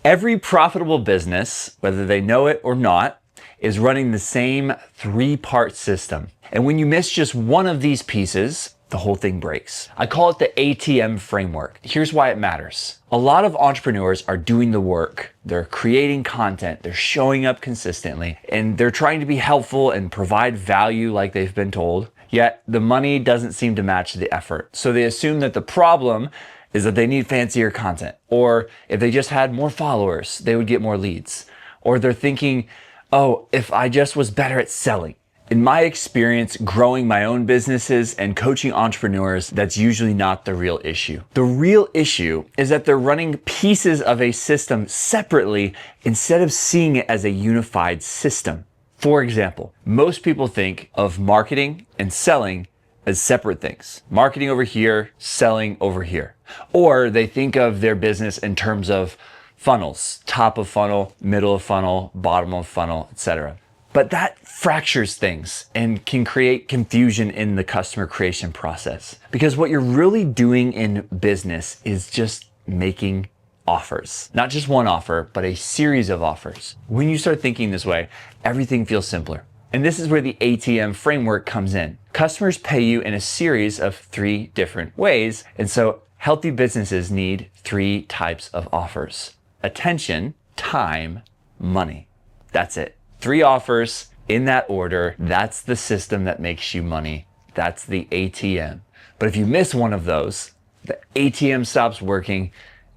Every profitable business, whether they know it or not, is running the same three-part system. And when you miss just one of these pieces, the whole thing breaks. I call it the ATM framework. Here's why it matters. A lot of entrepreneurs are doing the work. They're creating content, they're showing up consistently, and they're trying to be helpful and provide value like they've been told. Yet the money doesn't seem to match the effort. So they assume that the problem is that they need fancier content, or if they just had more followers, they would get more leads. Or they're thinking, oh, if I just was better at selling. In my experience, growing my own businesses and coaching entrepreneurs, that's usually not the real issue. The real issue is that they're running pieces of a system separately instead of seeing it as a unified system. For example, most people think of marketing and selling as separate things. Marketing over here, selling over here. Or they think of their business in terms of funnels, top of funnel, middle of funnel, bottom of funnel, etc. But that fractures things and can create confusion in the customer creation process. Because what you're really doing in business is just making offers. Not just one offer, but a series of offers. When you start thinking this way, everything feels simpler. And this is where the ATM framework comes in. Customers pay you in a series of 3 different ways. And so healthy businesses need 3 types of offers: attention, time, money. That's it. 3 offers in that order. That's the system that makes you money. That's the ATM. But if you miss one of those, the ATM stops working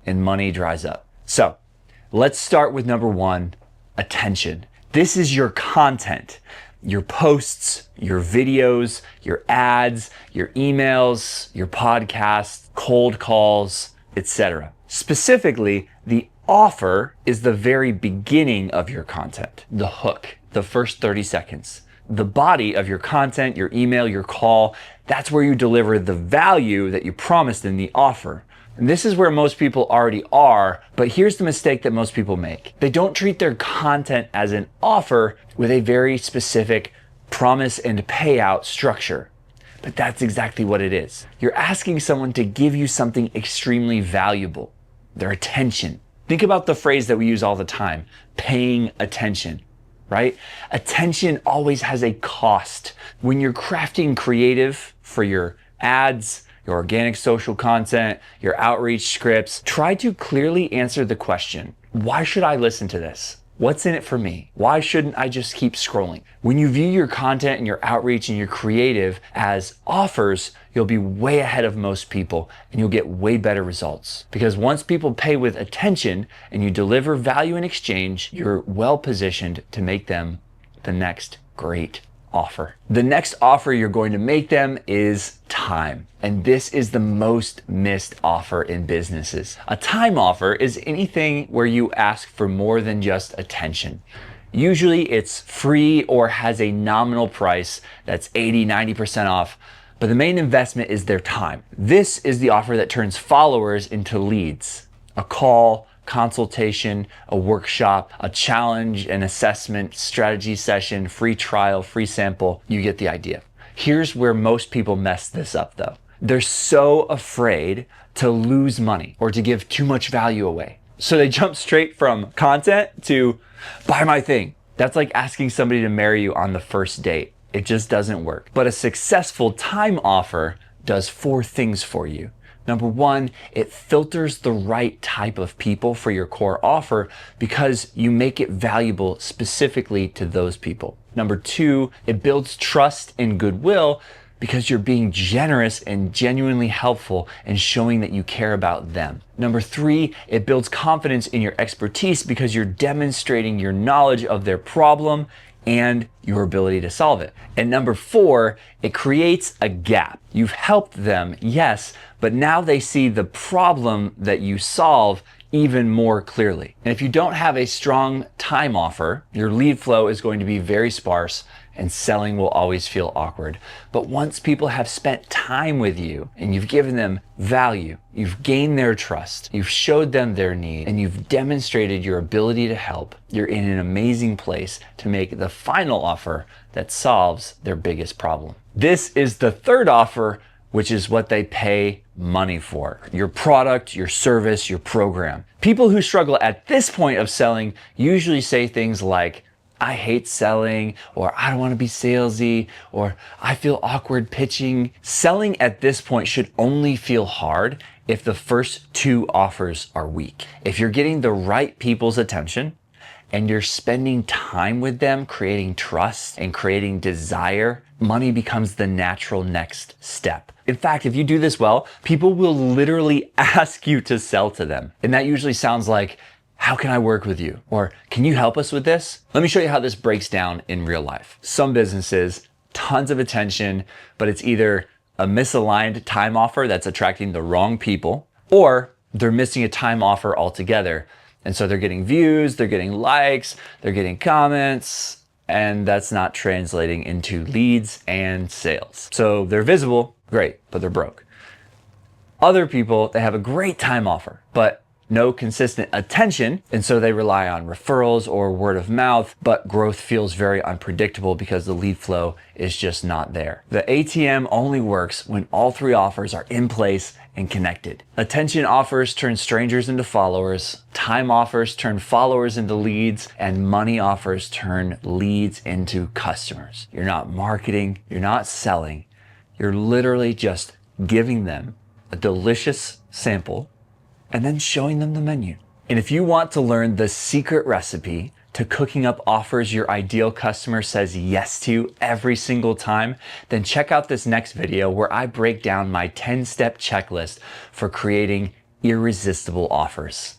and money dries up. So let's start with number 1, attention. This is your content, your posts, your videos, your ads, your emails, your podcasts, cold calls, etc. Specifically, the offer is the very beginning of your content, the hook, the first 30 seconds. The body of your content, your email, your call, that's where you deliver the value that you promised in the offer. And this is where most people already are, but here's the mistake that most people make. They don't treat their content as an offer with a very specific promise and payout structure. But that's exactly what it is. You're asking someone to give you something extremely valuable, their attention. Think about the phrase that we use all the time, paying attention, right? Attention always has a cost. When you're crafting creative for your ads, your organic social content, your outreach scripts, try to clearly answer the question, why should I listen to this? What's in it for me? Why shouldn't I just keep scrolling? When you view your content and your outreach and your creative as offers, you'll be way ahead of most people and you'll get way better results. Because once people pay with attention and you deliver value in exchange, you're well positioned to make them the next great offer. The next offer you're going to make them is time. And this is the most missed offer in businesses. A time offer is anything where you ask for more than just attention. Usually it's free or has a nominal price that's 80-90% off, but the main investment is their time. This is the offer that turns followers into leads. A call, consultation, a workshop, a challenge, an assessment, strategy session, free trial, free sample. You get the idea. Here's where most people mess this up though. They're so afraid to lose money or to give too much value away. So they jump straight from content to buy my thing. That's like asking somebody to marry you on the first date. It just doesn't work. But a successful time offer does 4 things for you. Number 1, it filters the right type of people for your core offer because you make it valuable specifically to those people. Number 2, it builds trust and goodwill because you're being generous and genuinely helpful and showing that you care about them. Number 3, it builds confidence in your expertise because you're demonstrating your knowledge of their problem and your ability to solve it. And number 4, it creates a gap. You've helped them, yes, but now they see the problem that you solve even more clearly. And if you don't have a strong time offer, your lead flow is going to be very sparse and selling will always feel awkward. But once people have spent time with you and you've given them value, you've gained their trust, you've showed them their need, and you've demonstrated your ability to help, you're in an amazing place to make the final offer that solves their biggest problem. This is the third offer which is what they pay money for. Your product, your service, your program. People who struggle at this point of selling usually say things like, I hate selling, or I don't want to be salesy, or I feel awkward pitching. Selling at this point should only feel hard if the first two offers are weak. If you're getting the right people's attention and you're spending time with them, creating trust and creating desire, money becomes the natural next step. In fact, if you do this well, people will literally ask you to sell to them. And that usually sounds like, how can I work with you? Or can you help us with this? Let me show you how this breaks down in real life. Some businesses, tons of attention, but it's either a misaligned time offer that's attracting the wrong people, or they're missing a time offer altogether. And so they're getting views, they're getting likes, they're getting comments, and that's not translating into leads and sales. So they're visible, great, but they're broke. Other people, they have a great time offer, but no consistent attention, and so they rely on referrals or word of mouth, but growth feels very unpredictable because the lead flow is just not there. The ATM only works when all three offers are in place and connected. Attention offers turn strangers into followers, time offers turn followers into leads, and money offers turn leads into customers. You're not marketing, you're not selling, you're literally just giving them a delicious sample and then showing them the menu. And if you want to learn the secret recipe to cooking up offers your ideal customer says yes to every single time, then check out this next video where I break down my 10-step checklist for creating irresistible offers.